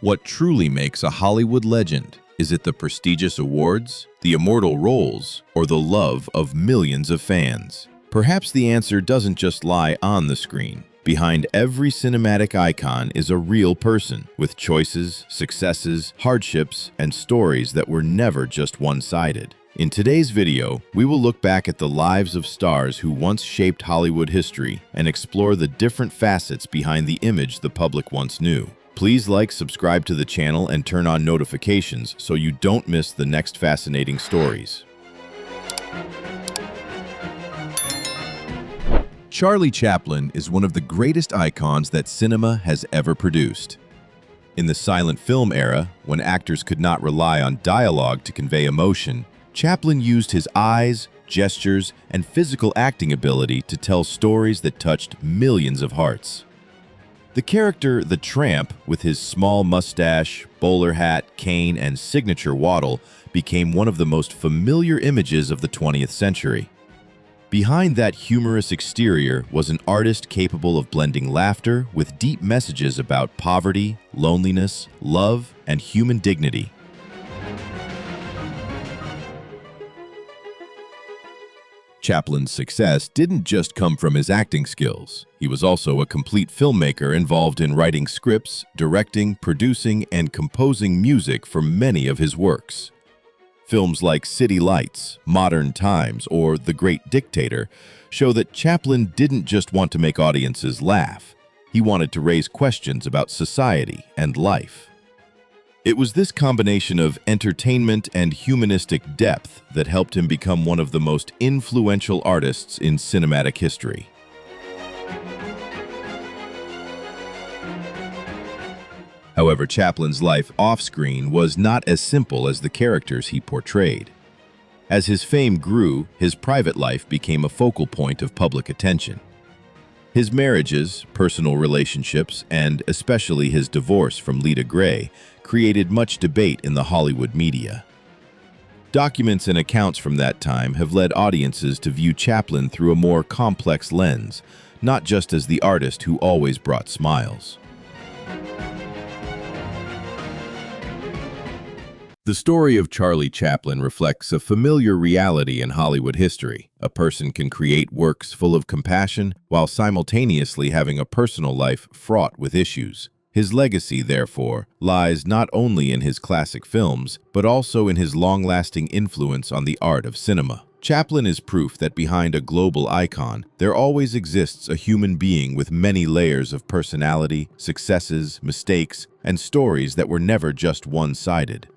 What truly makes a Hollywood legend? Is it the prestigious awards, the immortal roles, or the love of millions of fans? Perhaps the answer doesn't just lie on the screen. Behind every cinematic icon is a real person, with choices, successes, hardships, and stories that were never just one-sided. In today's video, we will look back at the lives of stars who once shaped Hollywood history and explore the different facets behind the image the public once knew. Please like, subscribe to the channel, and turn on notifications so you don't miss the next fascinating stories. Charlie Chaplin is one of the greatest icons that cinema has ever produced. In the silent film era, when actors could not rely on dialogue to convey emotion, Chaplin used his eyes, gestures, and physical acting ability to tell stories that touched millions of hearts. The character the Tramp, with his small mustache, bowler hat, cane, and signature waddle, became one of the most familiar images of the 20th century. Behind that humorous exterior was an artist capable of blending laughter with deep messages about poverty, loneliness, love, and human dignity. Chaplin's success didn't just come from his acting skills. He was also a complete filmmaker involved in writing scripts, directing, producing, and composing music for many of his works. Films like City Lights, Modern Times, or The Great Dictator show that Chaplin didn't just want to make audiences laugh. He wanted to raise questions about society and life. It was this combination of entertainment and humanistic depth that helped him become one of the most influential artists in cinematic history. However, Chaplin's life off-screen was not as simple as the characters he portrayed. As his fame grew, his private life became a focal point of public attention. His marriages, personal relationships, and especially his divorce from Lita Grey created much debate in the Hollywood media. Documents and accounts from that time have led audiences to view Chaplin through a more complex lens, not just as the artist who always brought smiles. The story of Charlie Chaplin reflects a familiar reality in Hollywood history. A person can create works full of compassion while simultaneously having a personal life fraught with issues. His legacy, therefore, lies not only in his classic films, but also in his long-lasting influence on the art of cinema. Chaplin is proof that behind a global icon, there always exists a human being with many layers of personality, successes, mistakes, and stories that were never just one-sided.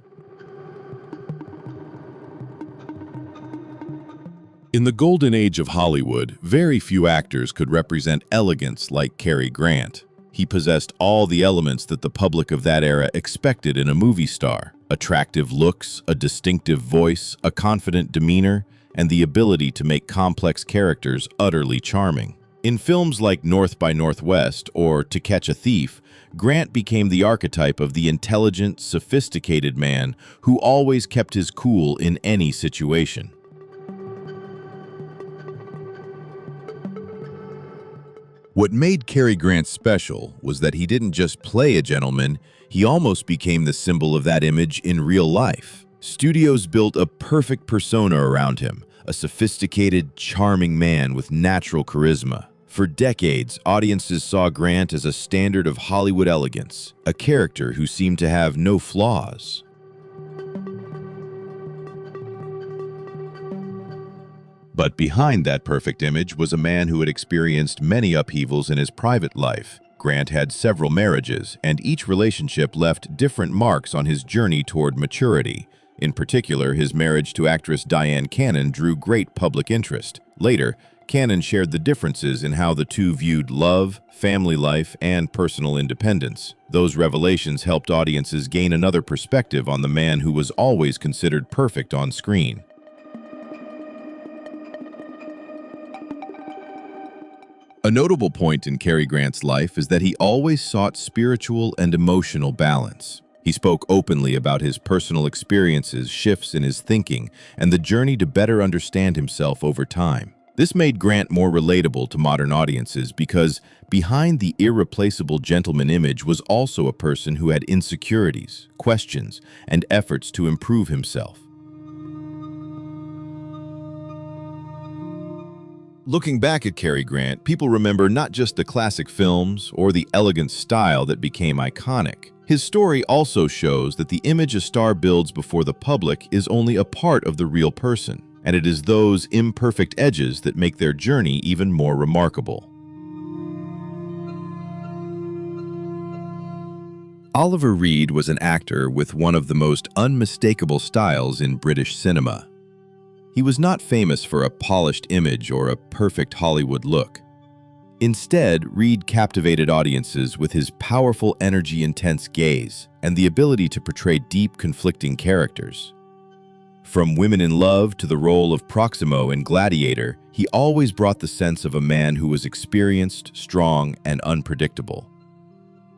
In the golden age of Hollywood, very few actors could represent elegance like Cary Grant. He possessed all the elements that the public of that era expected in a movie star: attractive looks, a distinctive voice, a confident demeanor, and the ability to make complex characters utterly charming. In films like North by Northwest or To Catch a Thief, Grant became the archetype of the intelligent, sophisticated man who always kept his cool in any situation. What made Cary Grant special was that he didn't just play a gentleman, he almost became the symbol of that image in real life. Studios built a perfect persona around him, a sophisticated, charming man with natural charisma. For decades, audiences saw Grant as a standard of Hollywood elegance, a character who seemed to have no flaws. But behind that perfect image was a man who had experienced many upheavals in his private life. Grant had several marriages, and each relationship left different marks on his journey toward maturity. In particular, his marriage to actress Diane Cannon drew great public interest. Later, Cannon shared the differences in how the two viewed love, family life, and personal independence. Those revelations helped audiences gain another perspective on the man who was always considered perfect on screen. A notable point in Cary Grant's life is that he always sought spiritual and emotional balance. He spoke openly about his personal experiences, shifts in his thinking, and the journey to better understand himself over time. This made Grant more relatable to modern audiences because behind the irreplaceable gentleman image was also a person who had insecurities, questions, and efforts to improve himself. Looking back at Cary Grant, people remember not just the classic films or the elegant style that became iconic. His story also shows that the image a star builds before the public is only a part of the real person, and it is those imperfect edges that make their journey even more remarkable. Oliver Reed was an actor with one of the most unmistakable styles in British cinema. He was not famous for a polished image or a perfect Hollywood look. Instead, Reed captivated audiences with his powerful energy-intense gaze and the ability to portray deep, conflicting characters. From Women in Love to the role of Proximo in Gladiator, he always brought the sense of a man who was experienced, strong, and unpredictable.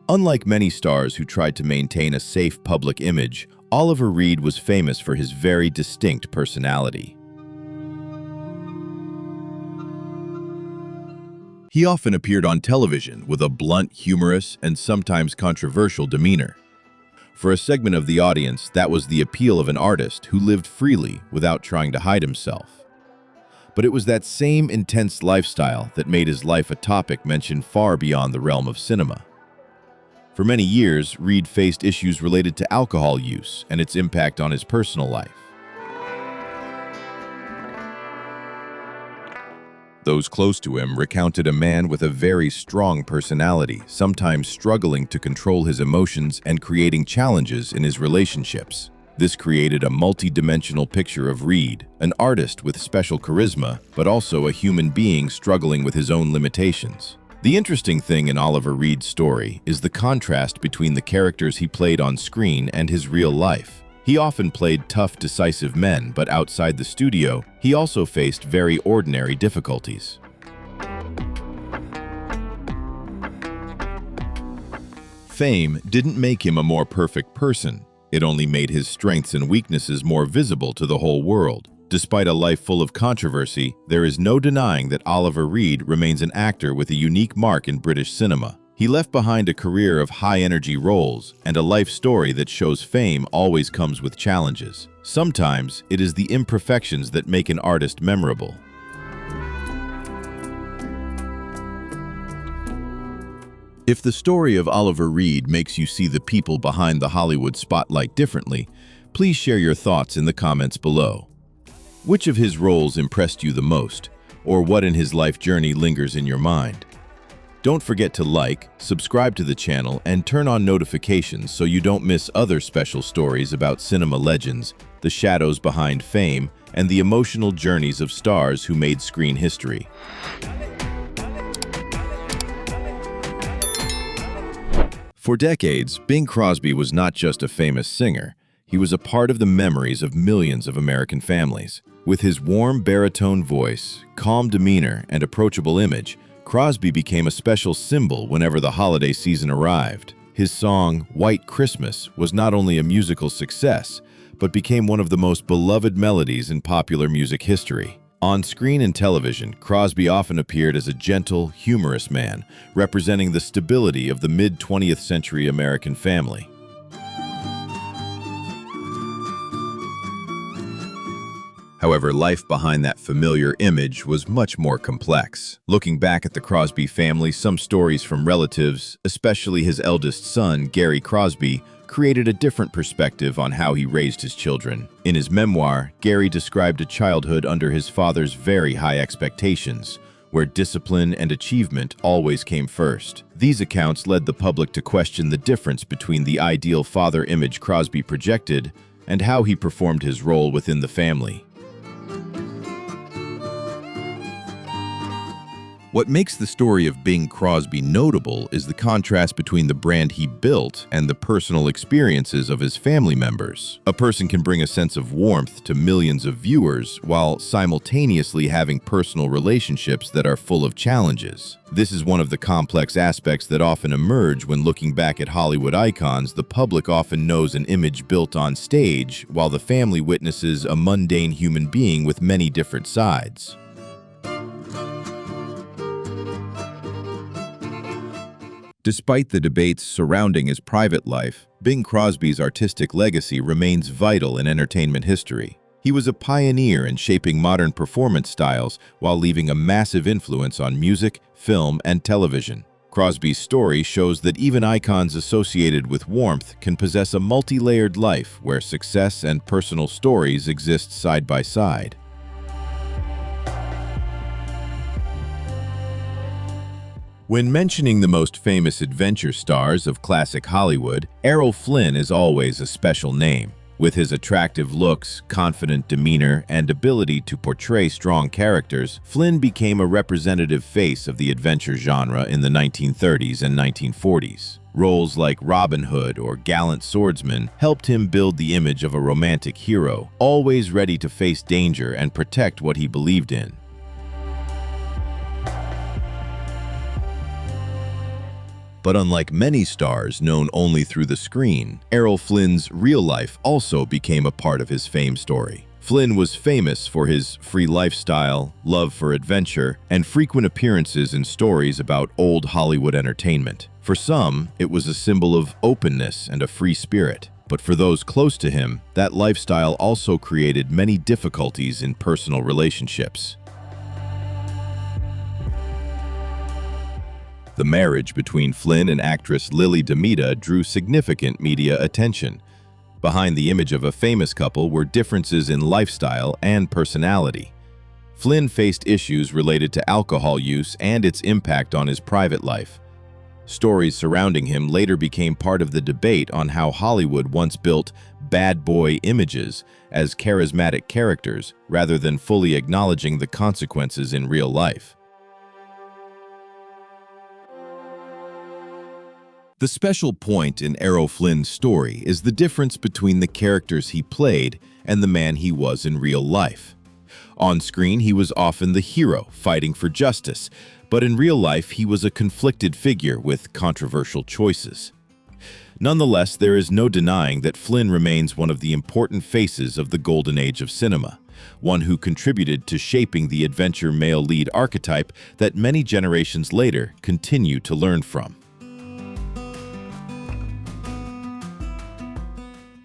Unlike many stars who tried to maintain a safe public image, Oliver Reed was famous for his very distinct personality. He often appeared on television with a blunt, humorous, and sometimes controversial demeanor. For a segment of the audience, that was the appeal of an artist who lived freely without trying to hide himself. But it was that same intense lifestyle that made his life a topic mentioned far beyond the realm of cinema. For many years, Reed faced issues related to alcohol use and its impact on his personal life. Those close to him recounted a man with a very strong personality, sometimes struggling to control his emotions and creating challenges in his relationships. This created a multi-dimensional picture of Reed, an artist with special charisma, but also a human being struggling with his own limitations. The interesting thing in Oliver Reed's story is the contrast between the characters he played on screen and his real life. He often played tough, decisive men, but outside the studio, he also faced very ordinary difficulties. Fame didn't make him a more perfect person. It only made his strengths and weaknesses more visible to the whole world. Despite a life full of controversy, there is no denying that Oliver Reed remains an actor with a unique mark in British cinema. He left behind a career of high-energy roles and a life story that shows fame always comes with challenges. Sometimes, it is the imperfections that make an artist memorable. If the story of Oliver Reed makes you see the people behind the Hollywood spotlight differently, please share your thoughts in the comments below. Which of his roles impressed you the most, or what in his life journey lingers in your mind? Don't forget to like, subscribe to the channel, and turn on notifications so you don't miss other special stories about cinema legends, the shadows behind fame, and the emotional journeys of stars who made screen history. For decades, Bing Crosby was not just a famous singer. He was a part of the memories of millions of American families. With his warm baritone voice, calm demeanor, and approachable image, Crosby became a special symbol whenever the holiday season arrived. His song, White Christmas, was not only a musical success, but became one of the most beloved melodies in popular music history. On screen and television, Crosby often appeared as a gentle, humorous man, representing the stability of the mid-20th century American family. However, life behind that familiar image was much more complex. Looking back at the Crosby family, some stories from relatives, especially his eldest son, Gary Crosby, created a different perspective on how he raised his children. In his memoir, Gary described a childhood under his father's very high expectations, where discipline and achievement always came first. These accounts led the public to question the difference between the ideal father image Crosby projected and how he performed his role within the family. What makes the story of Bing Crosby notable is the contrast between the brand he built and the personal experiences of his family members. A person can bring a sense of warmth to millions of viewers while simultaneously having personal relationships that are full of challenges. This is one of the complex aspects that often emerge when looking back at Hollywood icons. The public often knows an image built on stage, while the family witnesses a mundane human being with many different sides. Despite the debates surrounding his private life, Bing Crosby's artistic legacy remains vital in entertainment history. He was a pioneer in shaping modern performance styles while leaving a massive influence on music, film, and television. Crosby's story shows that even icons associated with warmth can possess a multi-layered life where success and personal stories exist side by side. When mentioning the most famous adventure stars of classic Hollywood, Errol Flynn is always a special name. With his attractive looks, confident demeanor, and ability to portray strong characters, Flynn became a representative face of the adventure genre in the 1930s and 1940s. Roles like Robin Hood or gallant swordsman helped him build the image of a romantic hero, always ready to face danger and protect what he believed in. But unlike many stars known only through the screen, Errol Flynn's real life also became a part of his fame story. Flynn was famous for his free lifestyle, love for adventure, and frequent appearances in stories about old Hollywood entertainment. For some, it was a symbol of openness and a free spirit. But for those close to him, that lifestyle also created many difficulties in personal relationships. The marriage between Flynn and actress Lily Demita drew significant media attention. Behind the image of a famous couple were differences in lifestyle and personality. Flynn faced issues related to alcohol use and its impact on his private life. Stories surrounding him later became part of the debate on how Hollywood once built bad boy images as charismatic characters rather than fully acknowledging the consequences in real life. The special point in Errol Flynn's story is the difference between the characters he played and the man he was in real life. On screen, he was often the hero, fighting for justice, but in real life, he was a conflicted figure with controversial choices. Nonetheless, there is no denying that Flynn remains one of the important faces of the golden age of cinema, one who contributed to shaping the adventure male lead archetype that many generations later continue to learn from.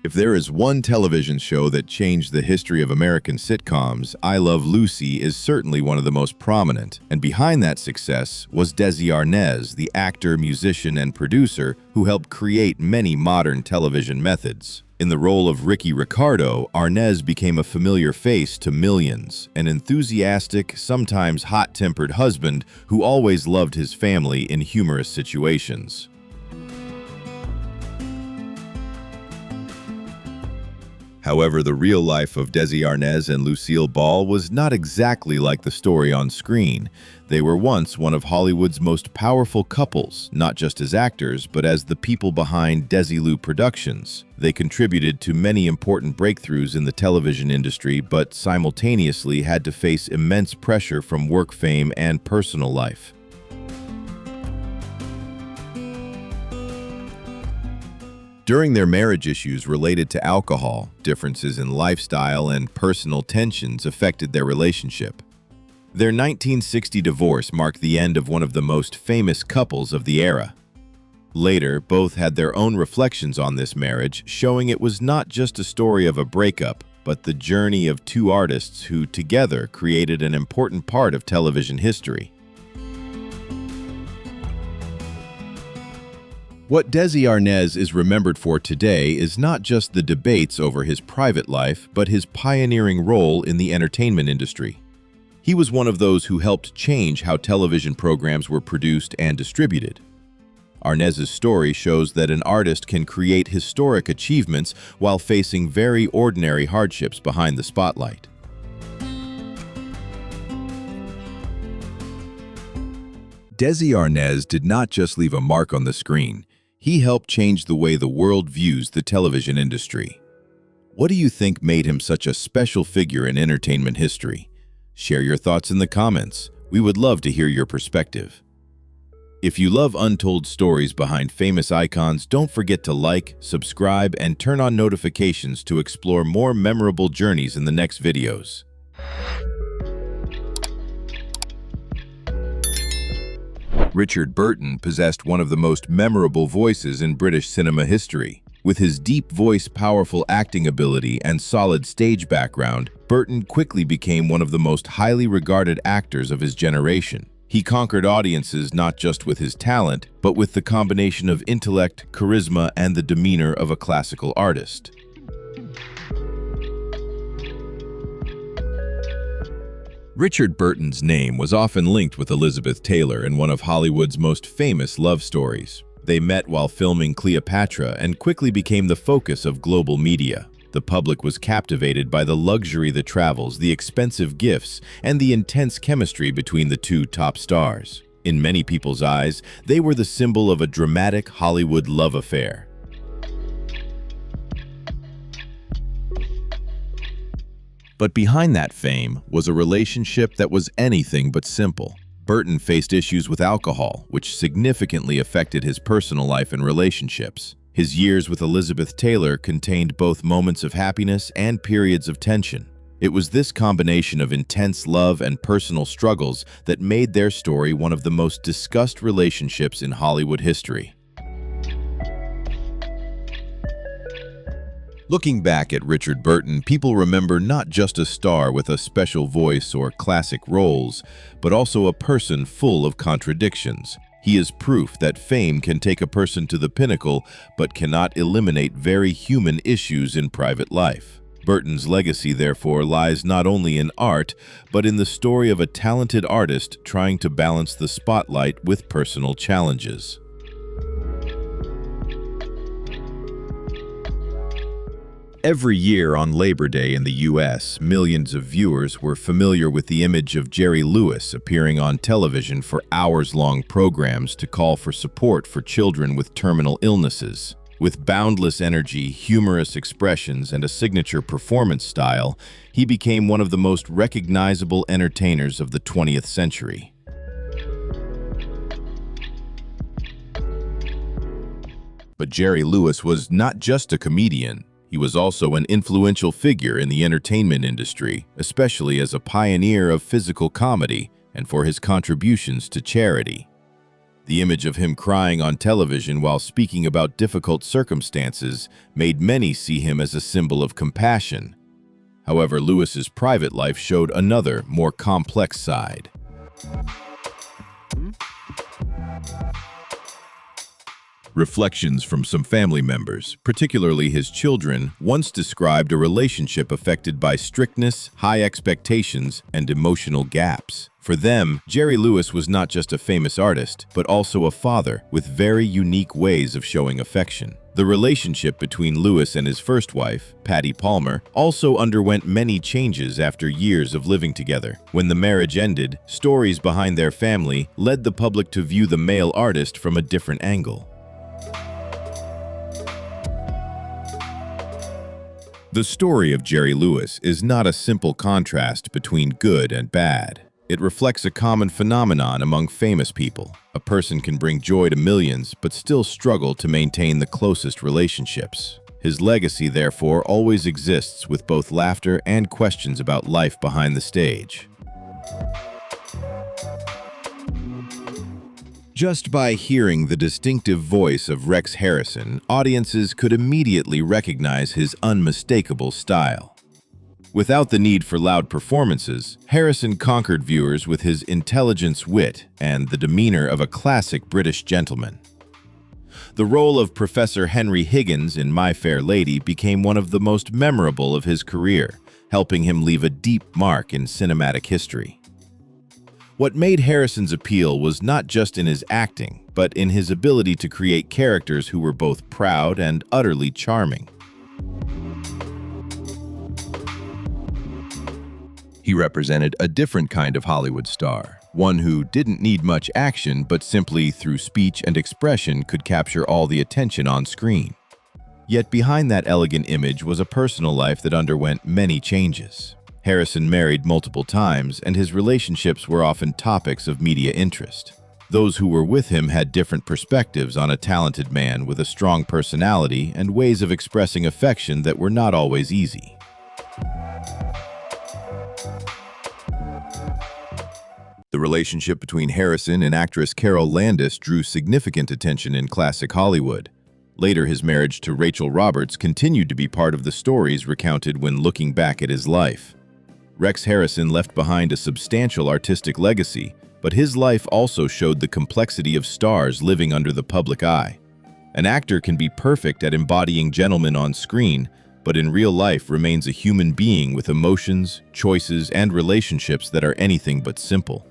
If there is one television show that changed the history of American sitcoms, I Love Lucy is certainly one of the most prominent, and behind that success was Desi Arnaz, the actor, musician, and producer who helped create many modern television methods. In the role of Ricky Ricardo, Arnaz became a familiar face to millions, an enthusiastic, sometimes hot-tempered husband who always loved his family in humorous situations. However, the real life of Desi Arnaz and Lucille Ball was not exactly like the story on screen. They were once one of Hollywood's most powerful couples, not just as actors, but as the people behind Desilu Productions. They contributed to many important breakthroughs in the television industry, but simultaneously had to face immense pressure from work fame and personal life. During their marriage, issues related to alcohol, differences in lifestyle, and personal tensions affected their relationship. Their 1960 divorce marked the end of one of the most famous couples of the era. Later, both had their own reflections on this marriage, showing it was not just a story of a breakup, but the journey of two artists who together created an important part of television history. What Desi Arnaz is remembered for today is not just the debates over his private life, but his pioneering role in the entertainment industry. He was one of those who helped change how television programs were produced and distributed. Arnaz's story shows that an artist can create historic achievements while facing very ordinary hardships behind the spotlight. Desi Arnaz did not just leave a mark on the screen. He helped change the way the world views the television industry. What do you think made him such a special figure in entertainment history? Share your thoughts in the comments. We would love to hear your perspective. If you love untold stories behind famous icons, don't forget to like, subscribe, and turn on notifications to explore more memorable journeys in the next videos. Richard Burton possessed one of the most memorable voices in British cinema history. With his deep voice, powerful acting ability, and solid stage background, Burton quickly became one of the most highly regarded actors of his generation. He conquered audiences not just with his talent, but with the combination of intellect, charisma, and the demeanor of a classical artist. Richard Burton's name was often linked with Elizabeth Taylor in one of Hollywood's most famous love stories. They met while filming Cleopatra and quickly became the focus of global media. The public was captivated by the luxury, the travels, the expensive gifts, and the intense chemistry between the two top stars. In many people's eyes, they were the symbol of a dramatic Hollywood love affair. But behind that fame was a relationship that was anything but simple. Burton faced issues with alcohol, which significantly affected his personal life and relationships. His years with Elizabeth Taylor contained both moments of happiness and periods of tension. It was this combination of intense love and personal struggles that made their story one of the most discussed relationships in Hollywood history. Looking back at Richard Burton, people remember not just a star with a special voice or classic roles, but also a person full of contradictions. He is proof that fame can take a person to the pinnacle, but cannot eliminate very human issues in private life. Burton's legacy, therefore, lies not only in art, but in the story of a talented artist trying to balance the spotlight with personal challenges. Every year on Labor Day in the U.S., millions of viewers were familiar with the image of Jerry Lewis appearing on television for hours-long programs to call for support for children with terminal illnesses. With boundless energy, humorous expressions, and a signature performance style, he became one of the most recognizable entertainers of the 20th century. But Jerry Lewis was not just a comedian. He was also an influential figure in the entertainment industry, especially as a pioneer of physical comedy and for his contributions to charity. The image of him crying on television while speaking about difficult circumstances made many see him as a symbol of compassion. However, Lewis's private life showed another, more complex side. Reflections from some family members, particularly his children, once described a relationship affected by strictness, high expectations, and emotional gaps. For them, Jerry Lewis was not just a famous artist, but also a father with very unique ways of showing affection. The relationship between Lewis and his first wife, Patty Palmer, also underwent many changes after years of living together. When the marriage ended, stories behind their family led the public to view the male artist from a different angle. The story of Jerry Lewis is not a simple contrast between good and bad. It reflects a common phenomenon among famous people. A person can bring joy to millions, but still struggle to maintain the closest relationships. His legacy, therefore, always exists with both laughter and questions about life behind the stage. Just by hearing the distinctive voice of Rex Harrison, audiences could immediately recognize his unmistakable style. Without the need for loud performances, Harrison conquered viewers with his intelligence, wit, and the demeanor of a classic British gentleman. The role of Professor Henry Higgins in My Fair Lady became one of the most memorable of his career, helping him leave a deep mark in cinematic history. What made Harrison's appeal was not just in his acting, but in his ability to create characters who were both proud and utterly charming. He represented a different kind of Hollywood star, one who didn't need much action but simply through speech and expression could capture all the attention on screen. Yet behind that elegant image was a personal life that underwent many changes. Harrison married multiple times, and his relationships were often topics of media interest. Those who were with him had different perspectives on a talented man with a strong personality and ways of expressing affection that were not always easy. The The relationship between Harrison and actress Carol Landis drew significant attention in classic Hollywood. Later, his marriage to Rachel Roberts continued to be part of the stories recounted when looking back at his life. Rex Harrison left behind a substantial artistic legacy, but his life also showed the complexity of stars living under the public eye. An actor can be perfect at embodying gentlemen on screen, but in real life remains a human being with emotions, choices, and relationships that are anything but simple.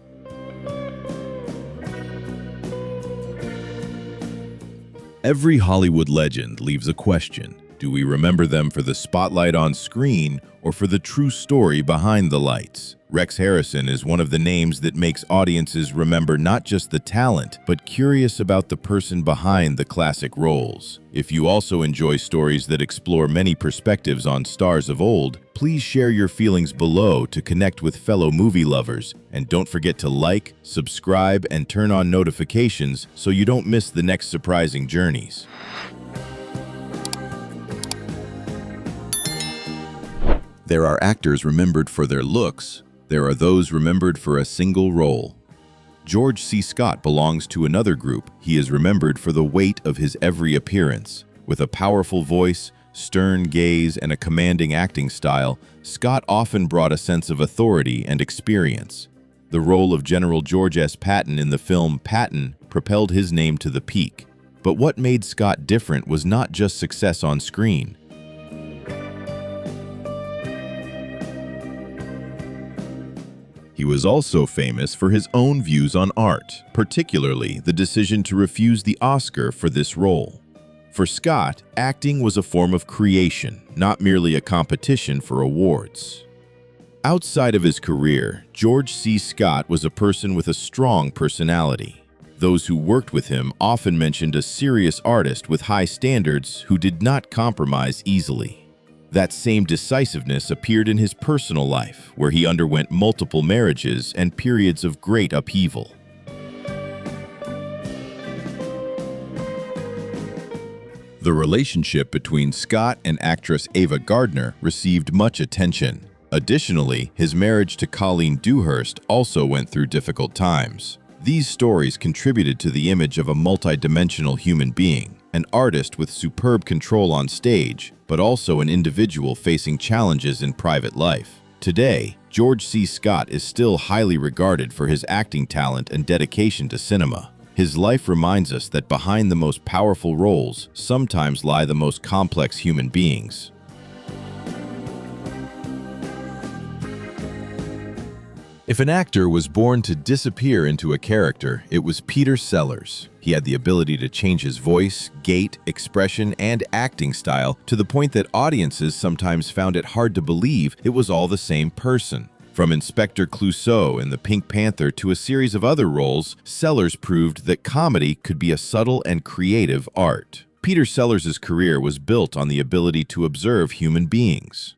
Every Hollywood legend leaves a question. Do we remember them for the spotlight on screen or for the true story behind the lights? Rex Harrison is one of the names that makes audiences remember not just the talent, but curious about the person behind the classic roles. If you also enjoy stories that explore many perspectives on stars of old, please share your feelings below to connect with fellow movie lovers. And don't forget to like, subscribe, and turn on notifications so you don't miss the next surprising journeys. There are actors remembered for their looks. There are those remembered for a single role. George C. Scott belongs to another group. He is remembered for the weight of his every appearance. With a powerful voice, stern gaze, and a commanding acting style, Scott often brought a sense of authority and experience. The role of General George S. Patton in the film Patton propelled his name to the peak. But what made Scott different was not just success on screen. He was also famous for his own views on art, particularly the decision to refuse the Oscar for this role. For Scott, acting was a form of creation, not merely a competition for awards. Outside of his career, George C. Scott was a person with a strong personality. Those who worked with him often mentioned a serious artist with high standards who did not compromise easily. That same decisiveness appeared in his personal life, where he underwent multiple marriages and periods of great upheaval. The relationship between Scott and actress Ava Gardner received much attention. Additionally, his marriage to Colleen Dewhurst also went through difficult times. These stories contributed to the image of a multidimensional human being, an artist with superb control on stage, but also an individual facing challenges in private life. Today, George C. Scott is still highly regarded for his acting talent and dedication to cinema. His life reminds us that behind the most powerful roles sometimes lie the most complex human beings. If an actor was born to disappear into a character, it was Peter Sellers. He had the ability to change his voice, gait, expression, and acting style to the point that audiences sometimes found it hard to believe it was all the same person. From Inspector Clouseau in The Pink Panther to a series of other roles, Sellers proved that comedy could be a subtle and creative art. Peter Sellers' career was built on the ability to observe human beings.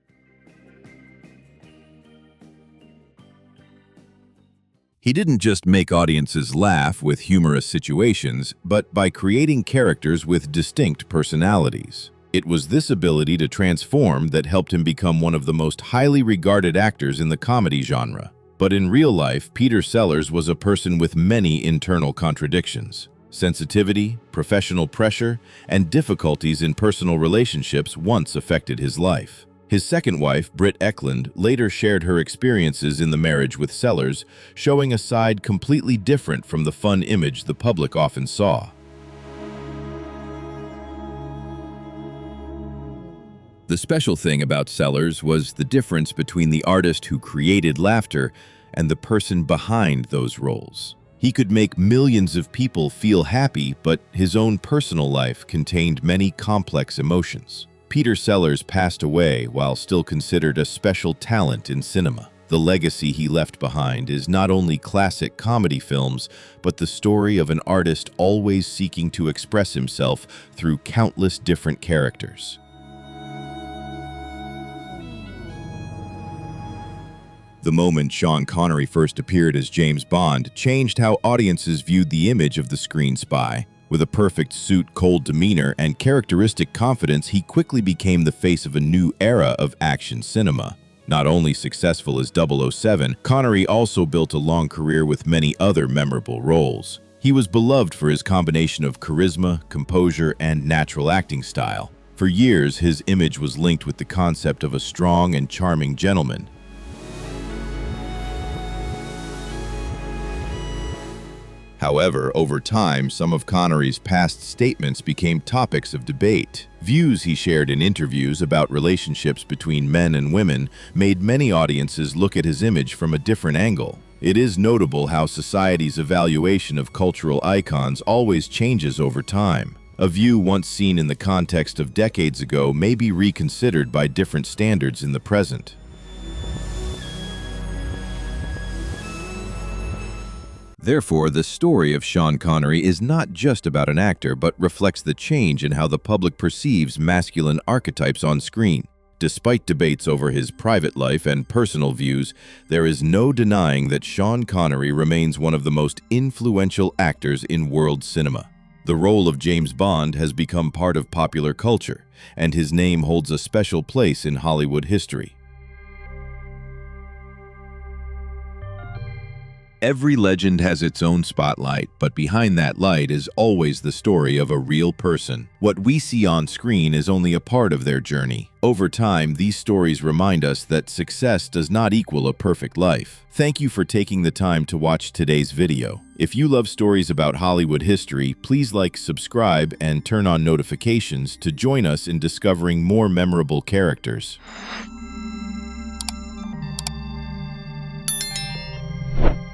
He didn't just make audiences laugh with humorous situations, but by creating characters with distinct personalities. It was this ability to transform that helped him become one of the most highly regarded actors in the comedy genre. But in real life, Peter Sellers was a person with many internal contradictions. Sensitivity, professional pressure, and difficulties in personal relationships once affected his life. His second wife, Britt Eklund, later shared her experiences in the marriage with Sellers, showing a side completely different from the fun image the public often saw. The special thing about Sellers was the difference between the artist who created laughter and the person behind those roles. He could make millions of people feel happy, but his own personal life contained many complex emotions. Peter Sellers passed away while still considered a special talent in cinema. The legacy he left behind is not only classic comedy films, but the story of an artist always seeking to express himself through countless different characters. The moment Sean Connery first appeared as James Bond changed how audiences viewed the image of the screen spy. With a perfect suit, cold demeanor, and characteristic confidence, he quickly became the face of a new era of action cinema. Not only successful as 007, Connery also built a long career with many other memorable roles. He was beloved for his combination of charisma, composure, and natural acting style. For years, his image was linked with the concept of a strong and charming gentleman. However, over time, some of Connery's past statements became topics of debate. Views he shared in interviews about relationships between men and women made many audiences look at his image from a different angle. It is notable how society's evaluation of cultural icons always changes over time. A view once seen in the context of decades ago may be reconsidered by different standards in the present. Therefore, the story of Sean Connery is not just about an actor, but reflects the change in how the public perceives masculine archetypes on screen. Despite debates over his private life and personal views, there is no denying that Sean Connery remains one of the most influential actors in world cinema. The role of James Bond has become part of popular culture, and his name holds a special place in Hollywood history. Every legend has its own spotlight, but behind that light is always the story of a real person. What we see on screen is only a part of their journey. Over time, these stories remind us that success does not equal a perfect life. Thank you for taking the time to watch today's video. If you love stories about Hollywood history, please like, subscribe, and turn on notifications to join us in discovering more memorable characters.